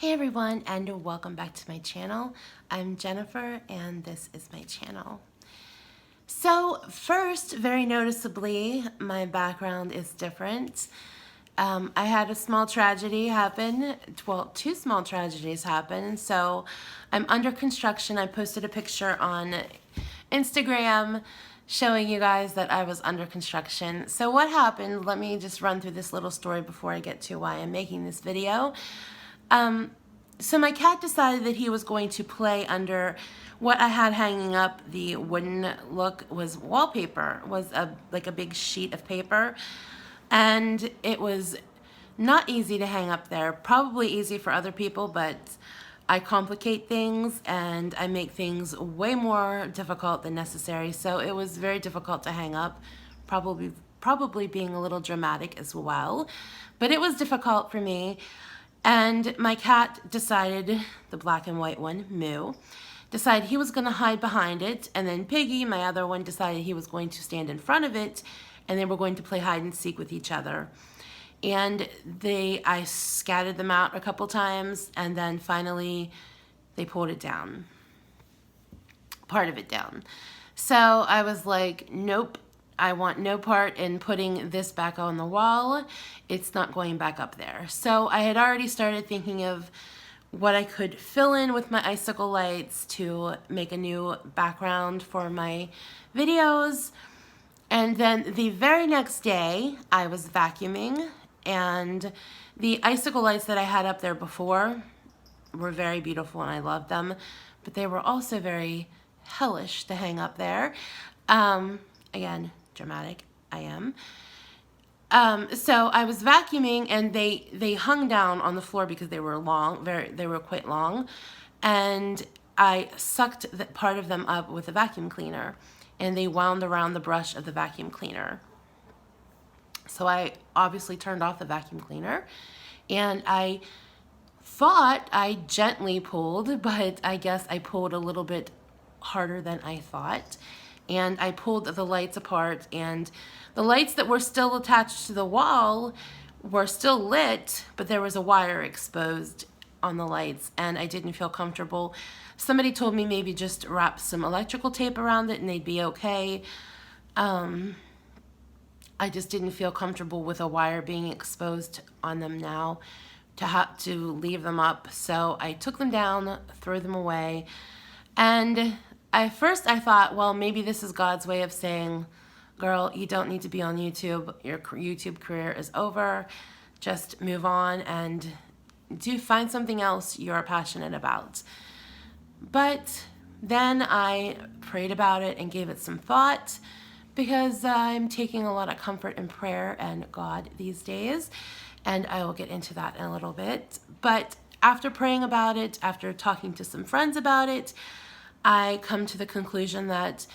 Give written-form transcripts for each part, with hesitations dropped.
Hey everyone, and welcome back to my channel. I'm Jennifer and this is my channel. So first, very noticeably, my background is different. I had a small tragedy happen, well, two small tragedies happen. So I'm under construction. I posted a picture on Instagram showing you guys that I was under construction. So what happened, let me just run through this little story before I get to why I'm making this video. So my cat decided that he was going to play under what I had hanging up. The wooden look was wallpaper, was like a big sheet of paper. And it was not easy to hang up there. Probably easy for other people, but I complicate things and I make things way more difficult than necessary. So it was very difficult to hang up, probably being a little dramatic as well. But it was difficult for me. And my cat decided, the black and white one, Moo, decided he was going to hide behind it. And then Piggy, my other one, decided he was going to stand in front of it. And they were going to play hide and seek with each other. And I scattered them out a couple times. And then finally, they pulled it down. Part of it down. So I was like, nope. I want no part in putting this back on the wall. It's not going back up there. So I had already started thinking of what I could fill in with my icicle lights to make a new background for my videos. And then the very next day, I was vacuuming, and the icicle lights that I had up there before were very beautiful and I loved them, but they were also very hellish to hang up there. Again, dramatic, I am. So I was vacuuming and they hung down on the floor because they were long, they were quite long, and I sucked part of them up with a vacuum cleaner, and they wound around the brush of the vacuum cleaner. So I obviously turned off the vacuum cleaner, and I thought I gently pulled, but I guess I pulled a little bit harder than I thought. And I pulled the lights apart, and the lights that were still attached to the wall were still lit, but there was a wire exposed on the lights, and I didn't feel comfortable. Somebody told me maybe just wrap some electrical tape around it and they'd be okay. I just didn't feel comfortable with a wire being exposed on them now to have to leave them up. So I took them down, threw them away, and at first I thought, well, maybe this is God's way of saying, girl, you don't need to be on YouTube. Your YouTube career is over. Just move on and find something else you're passionate about. But then I prayed about it and gave it some thought, because I'm taking a lot of comfort in prayer and God these days, and I will get into that in a little bit. But after praying about it, after talking to some friends about it, I come to the conclusion that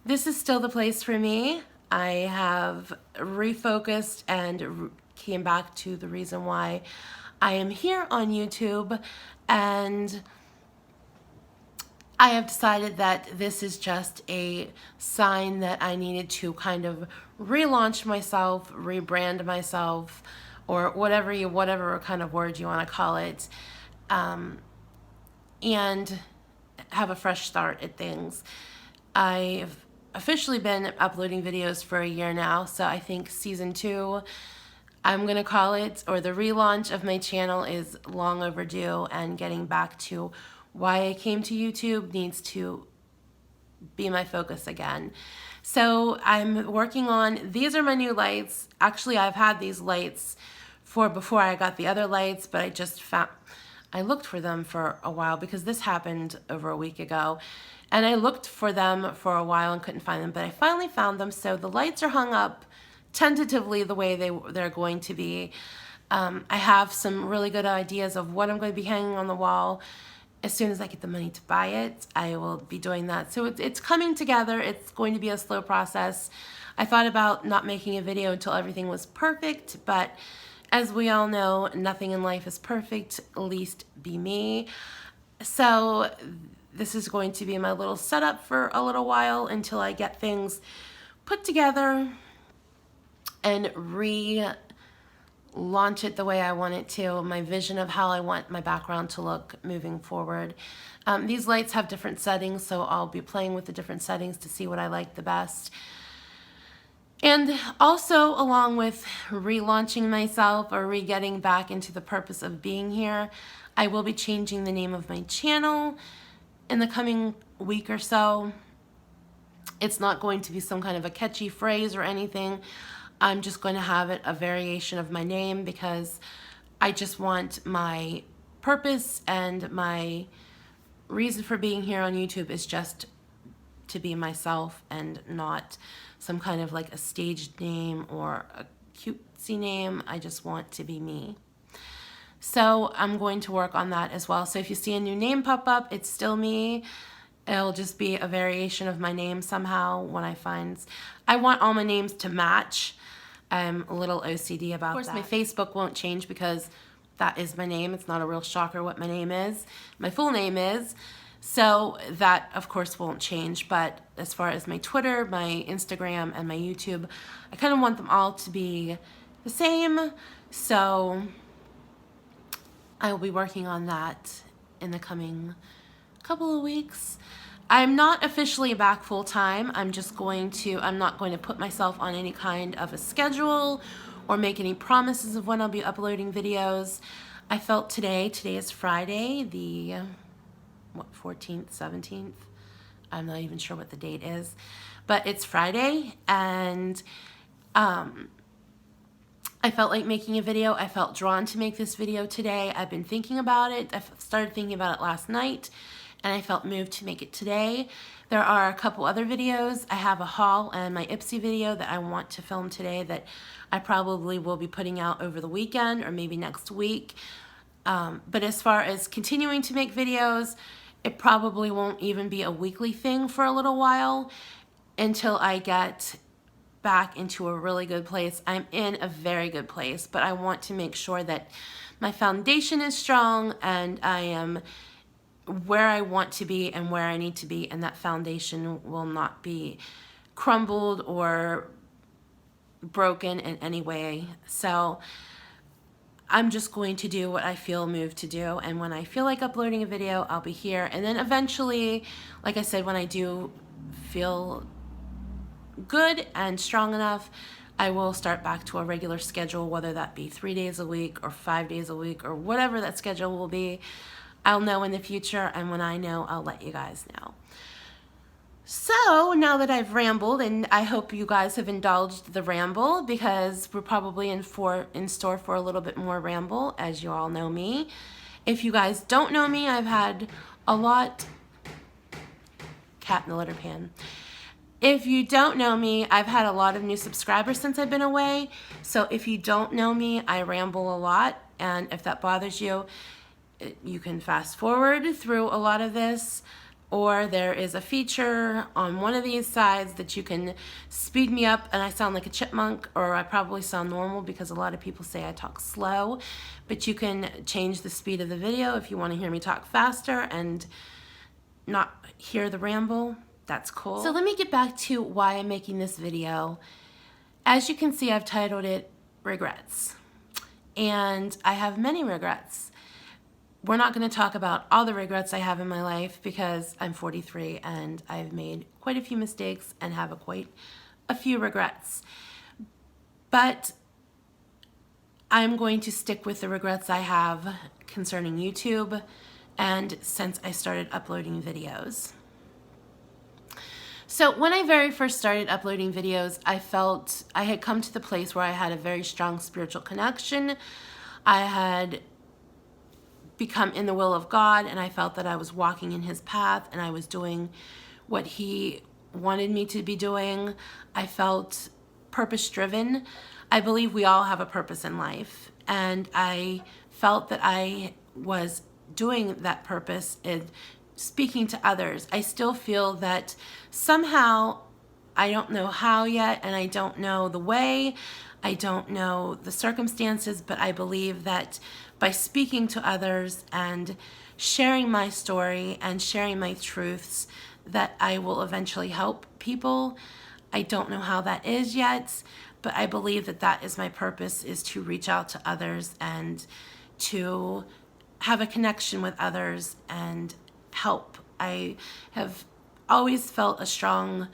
this is still the place for me. I have refocused and came back to the reason why I am here on YouTube, and I have decided that this is just a sign that I needed to kind of relaunch myself, rebrand myself, or whatever kind of word you want to call it, and have a fresh start at things. I've officially been uploading videos for a year now, so I think season 2, I'm gonna call it, or the relaunch of my channel, is long overdue, and getting back to why I came to YouTube needs to be my focus again. So I'm working on, these are my new lights. Actually, I've had these lights for before I got the other lights, but I looked for them for a while because this happened over a week ago, and I looked for them for a while and couldn't find them, but I finally found them. So the lights are hung up tentatively the way they're going to be. I have some really good ideas of what I'm going to be hanging on the wall. As soon as I get the money to buy it, I will be doing that. So it's coming together. It's going to be a slow process. I thought about not making a video until everything was perfect, but as we all know, nothing in life is perfect, least be me. So this is going to be my little setup for a little while until I get things put together and launch it the way I want it to, my vision of how I want my background to look moving forward. These lights have different settings, so I'll be playing with the different settings to see what I like the best. And also, along with relaunching myself or re-getting back into the purpose of being here, I will be changing the name of my channel in the coming week or so. It's not going to be some kind of a catchy phrase or anything. I'm just going to have it a variation of my name because I just want my purpose and my reason for being here on YouTube is just to be myself and not some kind of like a staged name or a cutesy name. I just want to be me. So I'm going to work on that as well. So if you see a new name pop up, it's still me. It'll just be a variation of my name somehow when I want all my names to match. I'm a little OCD about that. Of course, my Facebook won't change because that is my name. It's not a real shocker what my name is. My full name is. So that, of course, won't change. But as far as my Twitter, my Instagram, and my YouTube, I kind of want them all to be the same. So I will be working on that in the coming couple of weeks. I'm not officially back full time. I'm not going to put myself on any kind of a schedule or make any promises of when I'll be uploading videos. I felt today is Friday, the 14th, 17th. I'm not even sure what the date is, but it's Friday, and I felt like making a video. I felt drawn to make this video today. I've been thinking about it. I started thinking about it last night, and I felt moved to make it today. There are a couple other videos. I have a haul and my Ipsy video that I want to film today that I probably will be putting out over the weekend or maybe next week. But as far as continuing to make videos, it probably won't even be a weekly thing for a little while until I get back into a really good place. I'm in a very good place, but I want to make sure that my foundation is strong and I am where I want to be and where I need to be, and that foundation will not be crumbled or broken in any way. So I'm just going to do what I feel moved to do, and when I feel like uploading a video, I'll be here. And then eventually, like I said, when I do feel good and strong enough, I will start back to a regular schedule, whether that be 3 days a week or 5 days a week or whatever that schedule will be. I'll know in the future, and when I know, I'll let you guys know. So now that I've rambled, and I hope you guys have indulged the ramble, because we're probably in store for a little bit more ramble, as you all know me. If you guys don't know me, I've had a lot... Cat in the litter pan. If you don't know me, I've had a lot of new subscribers since I've been away. So if you don't know me, I ramble a lot, and if that bothers you, you can fast forward through a lot of this, or there is a feature on one of these sides that you can speed me up and I sound like a chipmunk, or I probably sound normal because a lot of people say I talk slow, but you can change the speed of the video if you want to hear me talk faster and not hear the ramble. That's cool. So let me get back to why I'm making this video. As you can see, I've titled it Regrets, and I have many regrets. We're not going to talk about all the regrets I have in my life because I'm 43 and I've made quite a few mistakes and have quite a few regrets. But I'm going to stick with the regrets I have concerning YouTube and since I started uploading videos. So when I very first started uploading videos, I felt I had come to the place where I had a very strong spiritual connection. I had become in the will of God, and I felt that I was walking in His path and I was doing what He wanted me to be doing. I felt purpose-driven. I believe we all have a purpose in life, and I felt that I was doing that purpose in speaking to others. I still feel that somehow, I don't know how yet, and I don't know the way, I don't know the circumstances, but I believe that by speaking to others and sharing my story and sharing my truths, that I will eventually help people. I don't know how that is yet. but I believe that that is my purpose, is to reach out to others and to have a connection with others and help. I have always felt a strong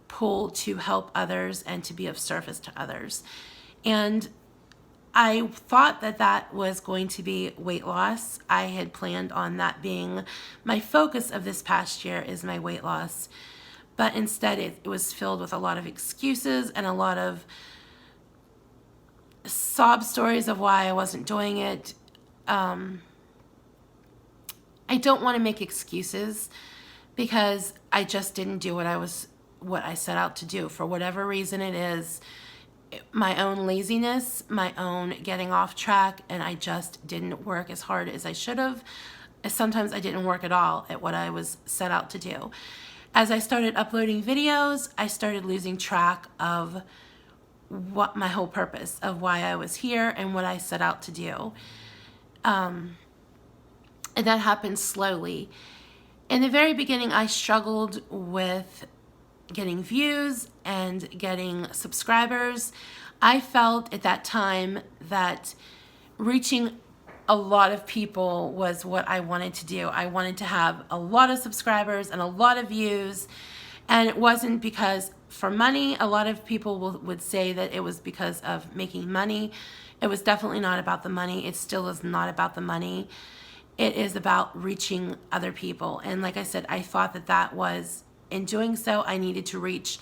pull to help others and to be of service to others. And I thought that that was going to be weight loss. I had planned on that being my focus of this past year, is my weight loss. But instead it was filled with a lot of excuses and a lot of sob stories of why I wasn't doing it. I don't want to make excuses, because I just didn't do what I set out to do. For whatever reason it is, my own laziness, my own getting off track, and I just didn't work as hard as I should have. Sometimes I didn't work at all at what I was set out to do. As I started uploading videos, I started losing track of what my whole purpose of why I was here and what I set out to do. And that happened slowly. In the very beginning, I struggled with getting views and getting subscribers. I felt at that time that reaching a lot of people was what I wanted to do. I wanted to have a lot of subscribers and a lot of views. And it wasn't because for money. A lot of people would say that it was because of making money. It was definitely not about the money. It still is not about the money. It is about reaching other people. And like I said, I thought that that was, in doing so, I needed to reach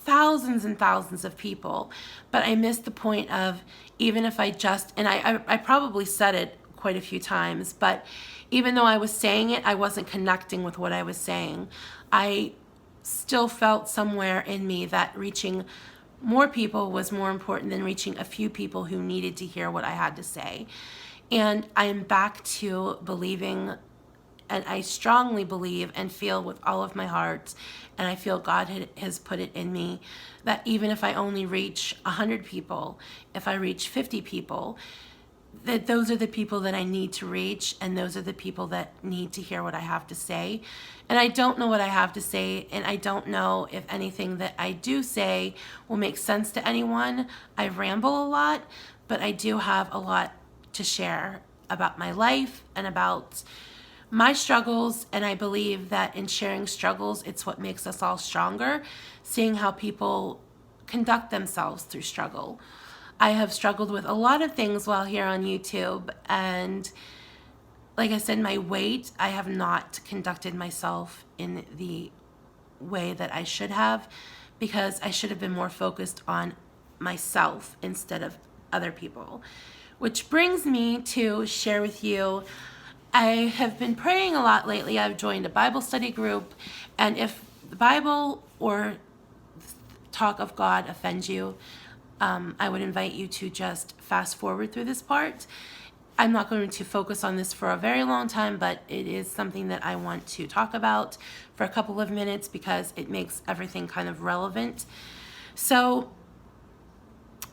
thousands and thousands of people. But I missed the point of, even if I just, and I probably said it quite a few times, but even though I was saying it, I wasn't connecting with what I was saying. I still felt somewhere in me that reaching more people was more important than reaching a few people who needed to hear what I had to say. And I am back to believing, and I strongly believe and feel with all of my heart, and I feel God has put it in me, that even if I only reach 100 people, if I reach 50 people, that those are the people that I need to reach, and those are the people that need to hear what I have to say. And I don't know what I have to say, and I don't know if anything that I do say will make sense to anyone. I ramble a lot, but I do have a lot to share about my life and about my struggles, and I believe that in sharing struggles, it's what makes us all stronger, seeing how people conduct themselves through struggle. I have struggled with a lot of things while here on YouTube, and like I said, my weight, I have not conducted myself in the way that I should have, because I should have been more focused on myself instead of other people. Which brings me to share with you, I have been praying a lot lately. I've joined a Bible study group, and if the Bible or talk of God offends you, I would invite you to just fast forward through this part. I'm not going to focus on this for a very long time, but it is something that I want to talk about for a couple of minutes because it makes everything kind of relevant. So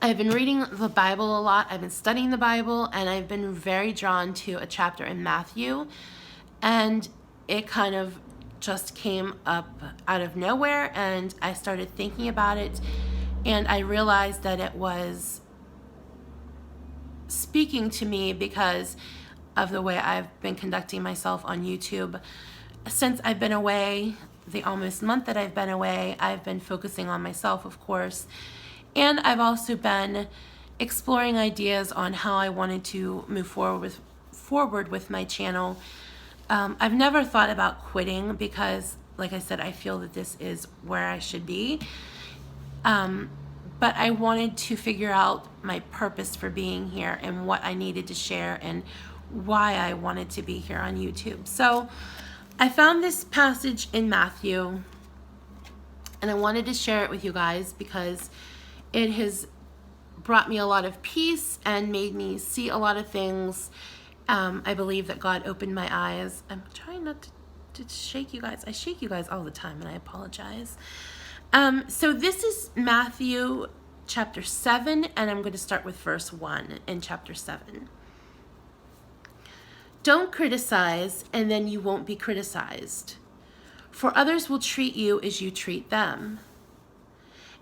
I've been reading the Bible a lot. I've been studying the Bible, and I've been very drawn to a chapter in Matthew, and it kind of just came up out of nowhere, and I started thinking about it, and I realized that it was speaking to me because of the way I've been conducting myself on YouTube. Since I've been away, the almost month that I've been away, I've been focusing on myself, of course, and I've also been exploring ideas on how I wanted to move forward with my channel. I've never thought about quitting because, like I said, I feel that this is where I should be. But I wanted to figure out my purpose for being here and what I needed to share and why I wanted to be here on YouTube. So I found this passage in Matthew, and I wanted to share it with you guys because it has brought me a lot of peace and made me see a lot of things. I believe that God opened my eyes. I'm trying not to shake you guys. I shake you guys all the time, and I apologize. So this is Matthew chapter 7, and I'm going to start with verse 1 in chapter 7. Don't criticize, and then you won't be criticized, for others will treat you as you treat them.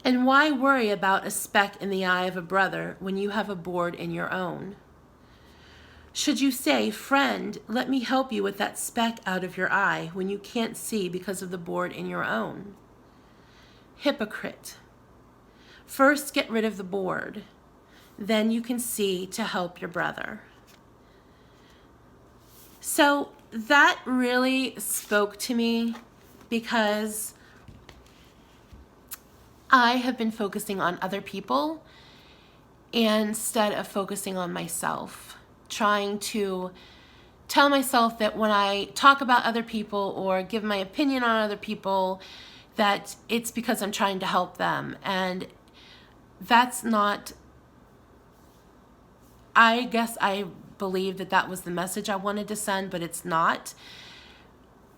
And why worry about a speck in the eye of a brother when you have a board in your own? Should you say, friend, let me help you with that speck out of your eye when you can't see because of the board in your own? Hypocrite. First get rid of the board, then you can see to help your brother. So that really spoke to me because I have been focusing on other people instead of focusing on myself, trying to tell myself that when I talk about other people or give my opinion on other people, that it's because I'm trying to help them. And that's not, I guess I believe that that was the message I wanted to send, but it's not.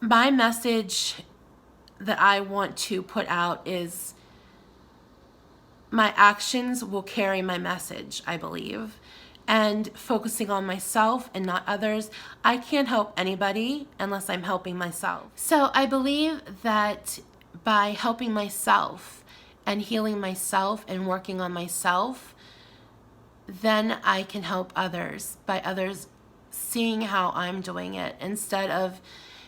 My message that I want to put out is my actions will carry my message, I believe. And focusing on myself and not others, I can't help anybody unless I'm helping myself. So I believe that by helping myself and healing myself and working on myself, then I can help others by others seeing how I'm doing it instead of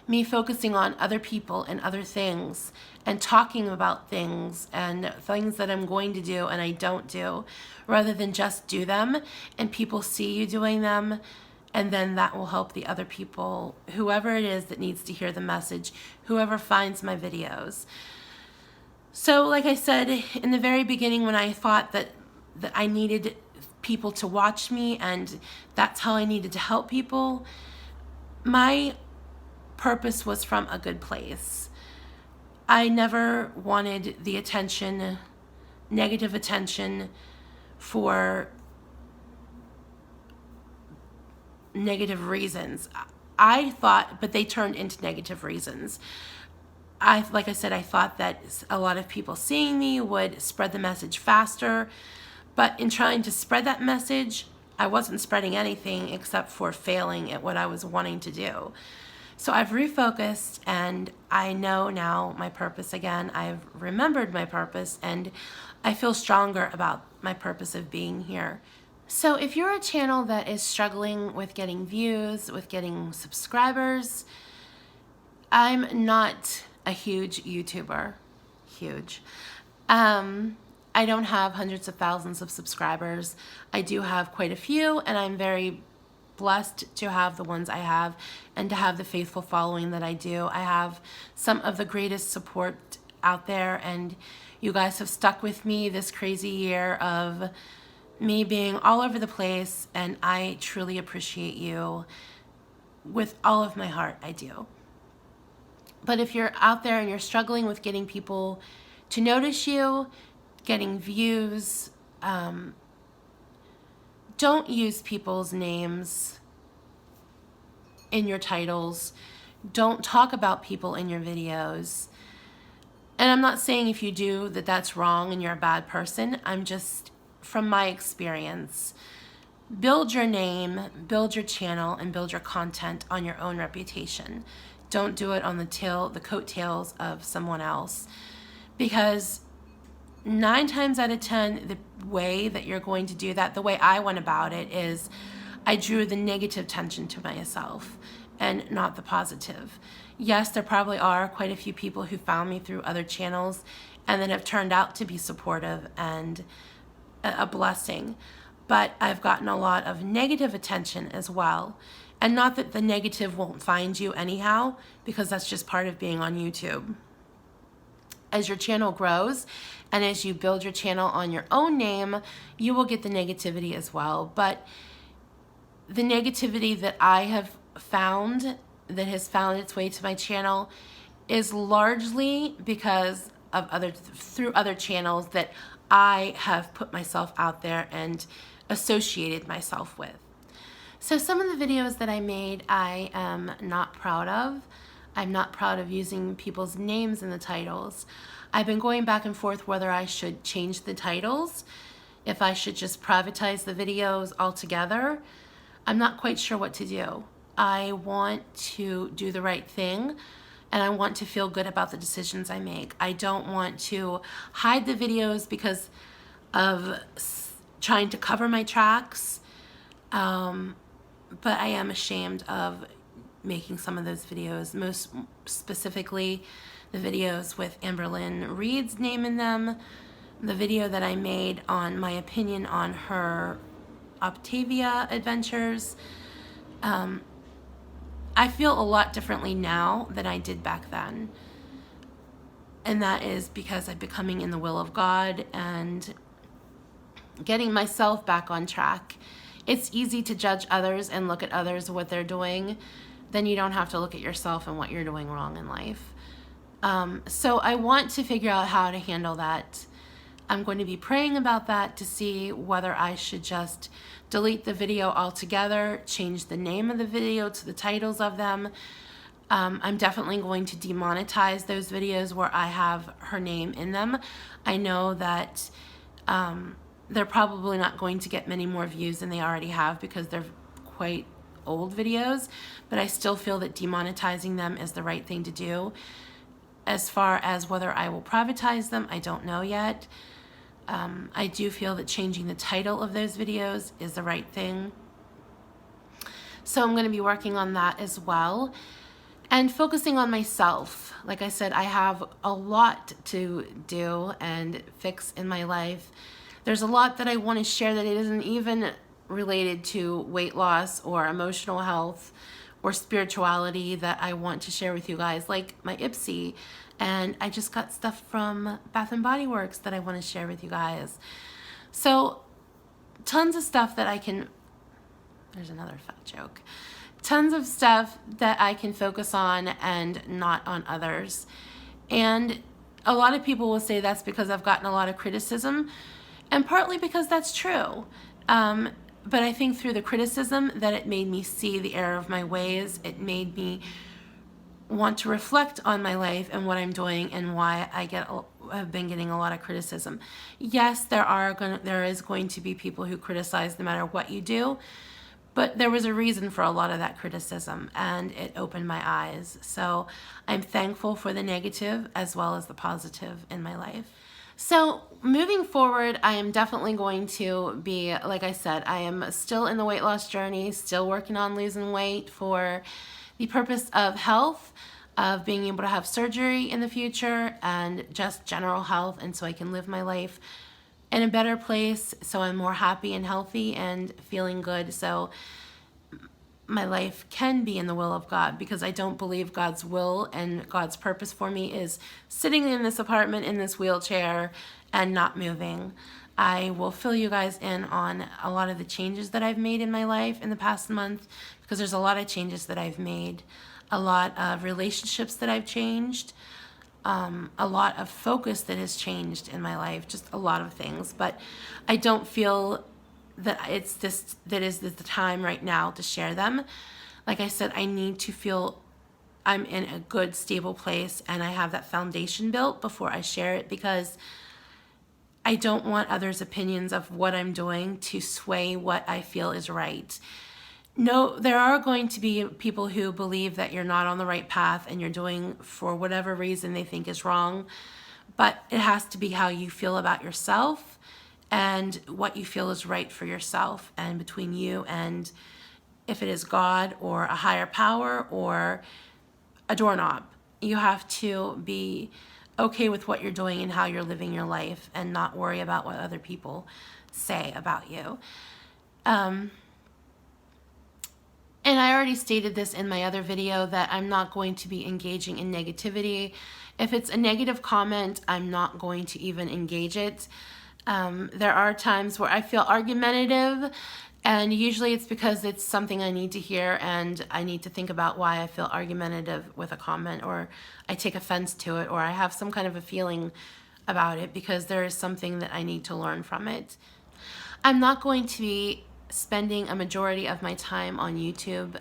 me focusing on other people and other things and talking about things and things that I'm going to do and I don't do, rather than just do them and people see you doing them, and then that will help the other people, whoever it is that needs to hear the message, whoever finds my videos. So like I said in the very beginning, when I thought that I needed people to watch me and that's how I needed to help people, my purpose was from a good place. I never wanted the attention, negative attention, for negative reasons. I thought, but they turned into negative reasons. Like I said, I thought that a lot of people seeing me would spread the message faster, but in trying to spread that message, I wasn't spreading anything except for failing at what I was wanting to do. So I've refocused and I know now my purpose again. I've remembered my purpose and I feel stronger about my purpose of being here. So if you're a channel that is struggling with getting views, with getting subscribers, I'm not a huge YouTuber. Huge. I don't have hundreds of thousands of subscribers. I do have quite a few, and I'm very blessed to have the ones I have and to have the faithful following that I do. I have some of the greatest support out there, and you guys have stuck with me this crazy year of me being all over the place, and I truly appreciate you with all of my heart. I do. But if you're out there and you're struggling with getting people to notice you, getting views, don't use people's names in your titles. Don't talk about people in your videos. And I'm not saying if you do that that's wrong and you're a bad person. I'm just, from my experience, build your name, build your channel, and build your content on your own reputation. Don't do it on the coattails of someone else, because 9 times out of 10, the way that you're going to do that, the way I went about it is I drew the negative tension to myself and not the positive. Yes, there probably are quite a few people who found me through other channels and that have turned out to be supportive and a blessing, but I've gotten a lot of negative attention as well. And not that the negative won't find you anyhow, because that's just part of being on YouTube. As your channel grows and as you build your channel on your own name, you will get the negativity as well. But the negativity that I have found, that has found its way to my channel, is largely because of through other channels that I have put myself out there and associated myself with. So some of the videos that I made, I am not proud of. I'm not proud of using people's names in the titles. I've been going back and forth whether I should change the titles, if I should just privatize the videos altogether. I'm not quite sure what to do. I want to do the right thing and I want to feel good about the decisions I make. I don't want to hide the videos because of trying to cover my tracks, but I am ashamed of making some of those videos, most specifically the videos with Amberlynn Reed's name in them, the video that I made on my opinion on her Octavia adventures. I feel a lot differently now than I did back then. And that is because I'm becoming in the will of God and getting myself back on track. It's easy to judge others and look at others, what they're doing. Then you don't have to look at yourself and what you're doing wrong in life. So I want to figure out how to handle that. I'm going to be praying about that to see whether I should just delete the video altogether, change the name of the video to the titles of them. I'm definitely going to demonetize those videos where I have her name in them. I know that they're probably not going to get many more views than they already have because they're quite old videos, but I still feel that demonetizing them is the right thing to do. As far as whether I will privatize them, I don't know yet. I do feel that changing the title of those videos is the right thing. So I'm going to be working on that as well. And focusing on myself. Like I said, I have a lot to do and fix in my life. There's a lot that I want to share that it isn't even related to weight loss or emotional health or spirituality that I want to share with you guys, like my Ipsy. And I just got stuff from Bath & Body Works that I want to share with you guys. So tons of stuff that I can, there's another fat joke. Tons of stuff that I can focus on and not on others. And a lot of people will say that's because I've gotten a lot of criticism, and partly because that's true. But I think through the criticism that it made me see the error of my ways. It made me want to reflect on my life and what I'm doing and why have been getting a lot of criticism. Yes, there is going to be people who criticize no matter what you do, but there was a reason for a lot of that criticism, and it opened my eyes. So I'm thankful for the negative as well as the positive in my life. So moving forward, I am definitely going to be, like I said, I am still in the weight loss journey, still working on losing weight for the purpose of health, of being able to have surgery in the future, and just general health, and so I can live my life in a better place, so I'm more happy and healthy and feeling good, so my life can be in the will of God, because I don't believe God's will and God's purpose for me is sitting in this apartment in this wheelchair and not moving. I will fill you guys in on a lot of the changes that I've made in my life in the past month, because there's a lot of changes that I've made, a lot of relationships that I've changed, a lot of focus that has changed in my life, just a lot of things. But I don't feel that that is the time right now to share them. Like I said, I need to feel I'm in a good, stable place and I have that foundation built before I share it, because I don't want others' opinions of what I'm doing to sway what I feel is right. No, there are going to be people who believe that you're not on the right path and you're doing for whatever reason they think is wrong, but it has to be how you feel about yourself and what you feel is right for yourself, and between you and if it is God or a higher power or a doorknob. You have to be okay with what you're doing and how you're living your life and not worry about what other people say about you. And I already stated this in my other video that I'm not going to be engaging in negativity. If it's a negative comment, I'm not going to even engage it. There are times where I feel argumentative, and usually it's because it's something I need to hear and I need to think about why I feel argumentative with a comment, or I take offense to it, or I have some kind of a feeling about it because there is something that I need to learn from it. I'm not going to be spending a majority of my time on YouTube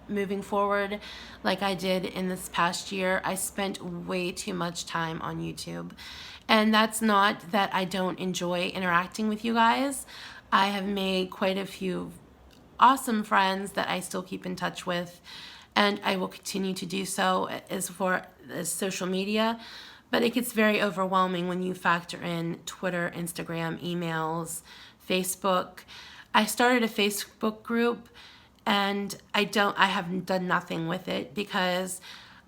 moving forward like I did in this past year. I spent way too much time on YouTube, and that's not that I don't enjoy interacting with you guys. I have made quite a few awesome friends that I still keep in touch with, and I will continue to do so as far as social media. But it gets very overwhelming when you factor in Twitter, Instagram, emails, Facebook. I started a Facebook group, and I haven't done nothing with it because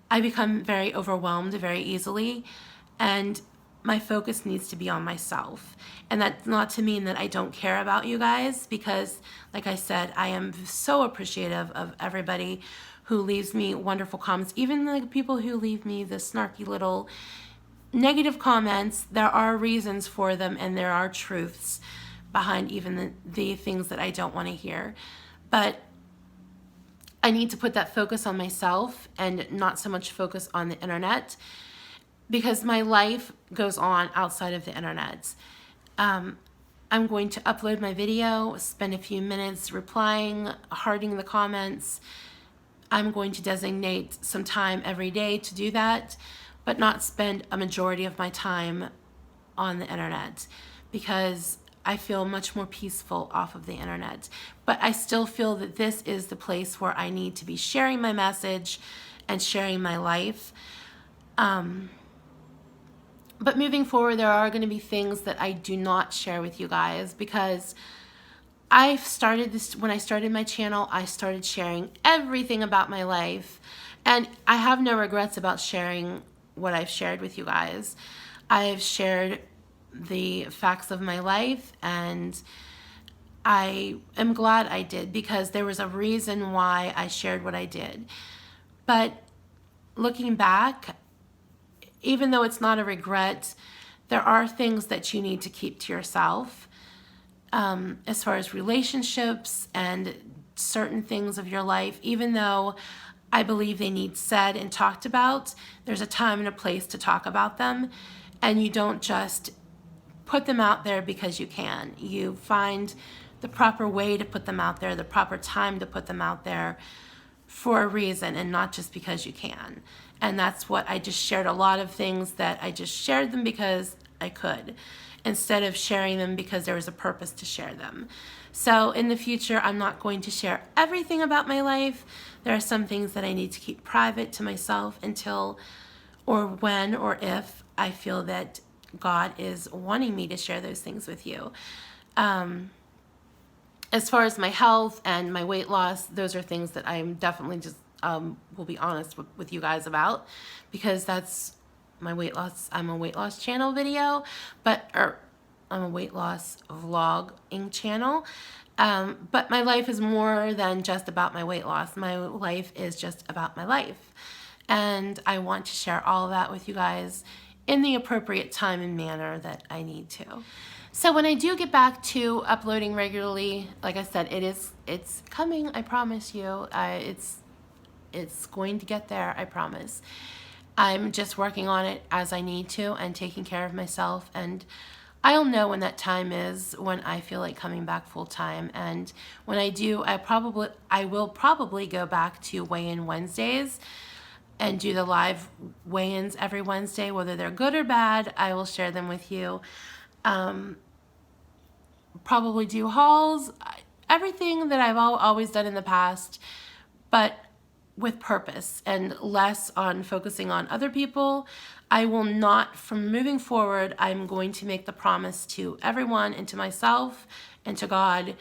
I become very overwhelmed very easily, and my focus needs to be on myself. And that's not to mean that I don't care about you guys, because like I said, I am so appreciative of everybody who leaves me wonderful comments, even the people who leave me the snarky little negative comments. There are reasons for them, and there are truths behind even the things that I don't want to hear. But I need to put that focus on myself and not so much focus on the internet, because my life goes on outside of the internet. I'm going to upload my video, spend a few minutes replying, hearting the comments. I'm going to designate some time every day to do that, but not spend a majority of my time on the internet, because I feel much more peaceful off of the internet. But I still feel that this is the place where I need to be sharing my message and sharing my life. But moving forward, there are going to be things that I do not share with you guys, because I started this, when I started my channel, I started sharing everything about my life, and I have no regrets about sharing what I've shared with you guys. I've shared the facts of my life, and I am glad I did, because there was a reason why I shared what I did. But looking back, even though it's not a regret, there are things that you need to keep to yourself, as far as relationships and certain things of your life. Even though I believe they need said and talked about, there's a time and a place to talk about them, and you don't just put them out there because you can. You find the proper way to put them out there, the proper time to put them out there for a reason, and not just because you can. And that's what I just shared. A lot of things that I just shared them because I could, instead of sharing them because there was a purpose to share them. So in the future, I'm not going to share everything about my life. There are some things that I need to keep private to myself until, or when, or if I feel that God is wanting me to share those things with you. As far as my health and my weight loss, those are things that I'm definitely just will be honest with you guys about, because that's my weight loss. I'm a weight loss channel video, I'm a weight loss vlogging channel. But my life is more than just about my weight loss. My life is just about my life. And I want to share all of that with you guys in the appropriate time and manner that I need to. So when I do get back to uploading regularly, like I said, it's coming, I promise you. It's going to get there, I promise. I'm just working on it as I need to and taking care of myself, and I'll know when that time is, when I feel like coming back full time. And when I do, I will probably go back to weigh-in Wednesdays and do the live weigh-ins every Wednesday. Whether they're good or bad, I will share them with you. Probably do hauls, everything that I've always done in the past, but with purpose and less on focusing on other people. I will not, from moving forward, I'm going to make the promise to everyone and to myself and to God,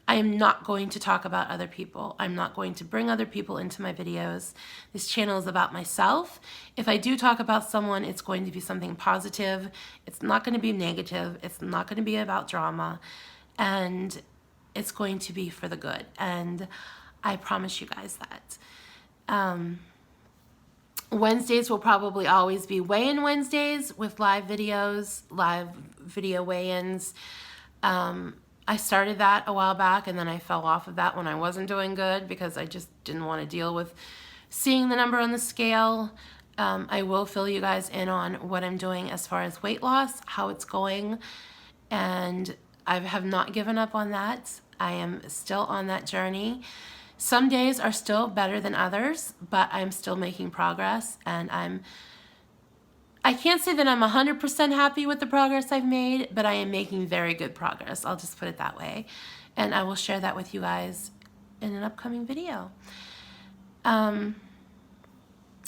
I am not going to talk about other people. I'm not going to bring other people into my videos. This channel is about myself. If I do talk about someone, it's going to be something positive. It's not going to be negative. It's not going to be about drama. And it's going to be for the good. And I promise you guys that. Wednesdays will probably always be weigh-in Wednesdays with live videos, live video weigh-ins. I started that a while back, and then I fell off of that when I wasn't doing good, because I just didn't want to deal with seeing the number on the scale. I will fill you guys in on what I'm doing as far as weight loss, how it's going, and I have not given up on that. I am still on that journey. Some days are still better than others, but I'm still making progress, and I can't say that I'm 100% happy with the progress I've made, but I am making very good progress. I'll just put it that way. And I will share that with you guys in an upcoming video. One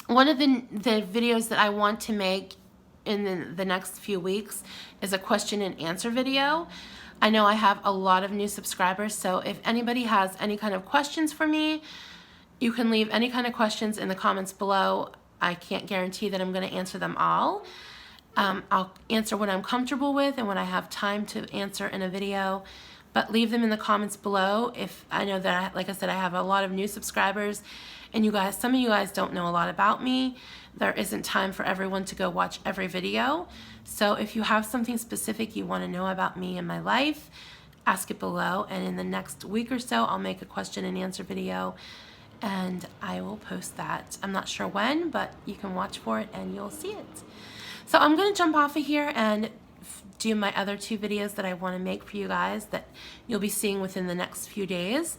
of the videos that I want to make in the next few weeks is a question and answer video. I know I have a lot of new subscribers, so if anybody has any kind of questions for me, you can leave any kind of questions in the comments below. I can't guarantee that I'm going to answer them all. I'll answer what I'm comfortable with and what I have time to answer in a video, but leave them in the comments below. If I know that, like I said, I have a lot of new subscribers, and you guys, some of you guys don't know a lot about me. There isn't time for everyone to go watch every video. So if you have something specific you want to know about me and my life, ask it below, and in the next week or so, I'll make a question and answer video, and I will post that. I'm not sure when, but you can watch for it and you'll see it. So I'm going to jump off of here and do my other 2 videos that I want to make for you guys that you'll be seeing within the next few days.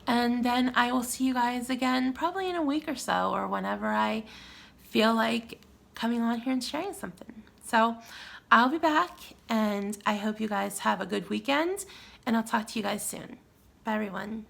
And then I will see you guys again probably in a week or so, or whenever I feel like coming on here and sharing something. So I'll be back, and I hope you guys have a good weekend, and I'll talk to you guys soon. Bye, everyone.